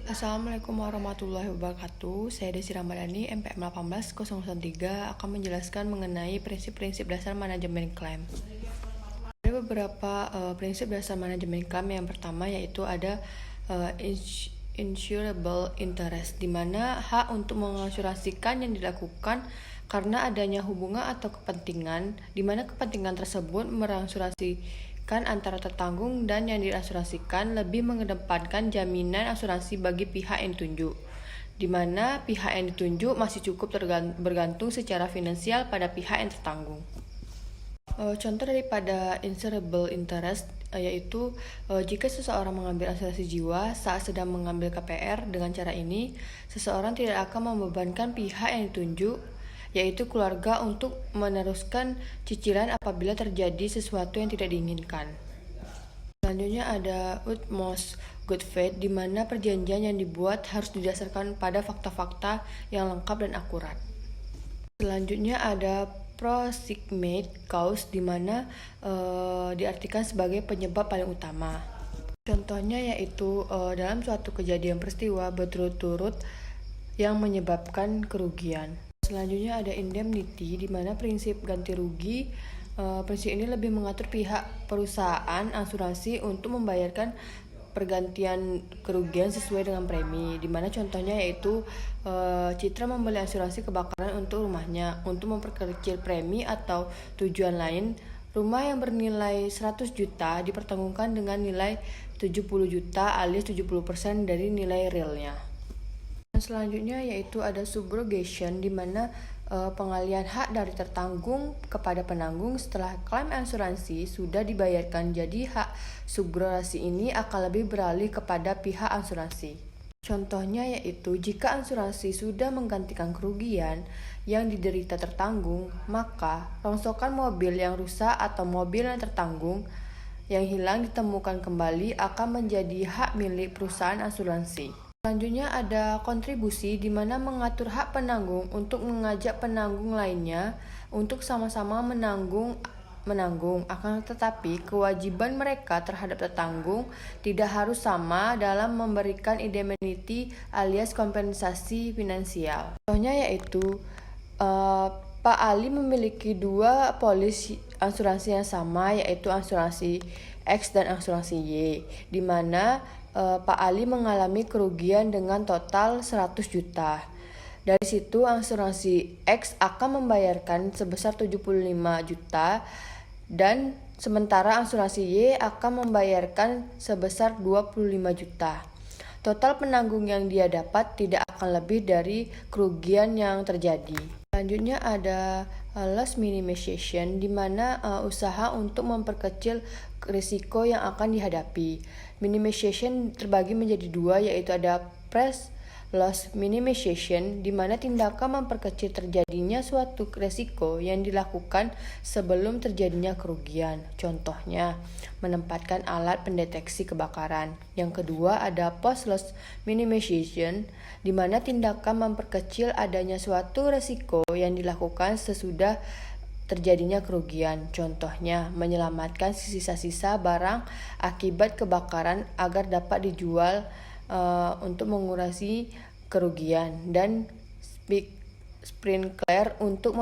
Assalamualaikum warahmatullahi wabarakatuh. Saya Desi Ramadhani, MPM 18003 akan menjelaskan mengenai prinsip-prinsip dasar manajemen klaim. Ada beberapa prinsip dasar manajemen klaim. Yang pertama yaitu ada insurable interest, di mana hak untuk mengasuransikan yang dilakukan karena adanya hubungan atau kepentingan, di mana kepentingan tersebut mengasuransikan antara tertanggung dan yang diasuransikan, lebih mengedepankan jaminan asuransi bagi pihak yang ditunjuk, di mana pihak yang ditunjuk masih cukup bergantung secara finansial pada pihak yang tertanggung. Contoh daripada insurable interest yaitu jika seseorang mengambil asuransi jiwa saat sedang mengambil KPR. Dengan cara ini, seseorang tidak akan membebankan pihak yang ditunjuk, yaitu keluarga, untuk meneruskan cicilan apabila terjadi sesuatu yang tidak diinginkan. Selanjutnya ada utmost good faith, di mana perjanjian yang dibuat harus didasarkan pada fakta-fakta yang lengkap dan akurat. Selanjutnya ada proximate cause, di mana diartikan sebagai penyebab paling utama. Contohnya yaitu dalam suatu kejadian peristiwa berturut-turut yang menyebabkan kerugian. Selanjutnya ada indemnity, di mana prinsip ganti rugi. Prinsip ini lebih mengatur pihak perusahaan asuransi untuk membayarkan pergantian kerugian sesuai dengan premi, di mana contohnya yaitu Citra membeli asuransi kebakaran untuk rumahnya untuk memperkecil premi, atau tujuan lain, rumah yang bernilai 100 juta dipertanggungan dengan nilai 70 juta alias 70% dari nilai realnya. Selanjutnya yaitu ada subrogation, di mana pengalihan hak dari tertanggung kepada penanggung setelah klaim asuransi sudah dibayarkan. Jadi hak subrogasi ini akan lebih beralih kepada pihak asuransi. Contohnya yaitu jika asuransi sudah menggantikan kerugian yang diderita tertanggung, maka rongsokan mobil yang rusak atau mobil yang tertanggung yang hilang ditemukan kembali akan menjadi hak milik perusahaan asuransi. Selanjutnya ada kontribusi, di mana mengatur hak penanggung untuk mengajak penanggung lainnya untuk sama-sama menanggung, akan tetapi kewajiban mereka terhadap tertanggung tidak harus sama dalam memberikan indemnity alias kompensasi finansial. Contohnya yaitu Pak Ali memiliki dua polis asuransi yang sama, yaitu asuransi X dan asuransi Y, di mana Pak Ali mengalami kerugian dengan total 100 juta. Dari situ asuransi X akan membayarkan sebesar 75 juta dan sementara asuransi Y akan membayarkan sebesar 25 juta. Total penanggung yang dia dapat tidak akan lebih dari kerugian yang terjadi. Selanjutnya ada loss minimization, di mana usaha untuk memperkecil risiko yang akan dihadapi. Minimization terbagi menjadi dua, yaitu ada price loss minimization, di mana tindakan memperkecil terjadinya suatu risiko yang dilakukan sebelum terjadinya kerugian. Contohnya, menempatkan alat pendeteksi kebakaran. Yang kedua ada post loss minimization, di mana tindakan memperkecil adanya suatu risiko yang dilakukan sesudah terjadinya kerugian. Contohnya, menyelamatkan sisa-sisa barang akibat kebakaran agar dapat dijual untuk mengurangi kerugian, dan sprinkler untuk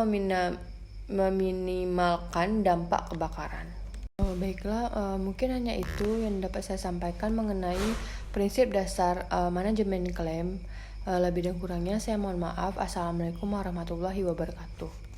meminimalkan dampak kebakaran. Baiklah, mungkin hanya itu yang dapat saya sampaikan mengenai prinsip dasar manajemen klaim. Lebih dan kurangnya saya mohon maaf. Assalamualaikum warahmatullahi wabarakatuh.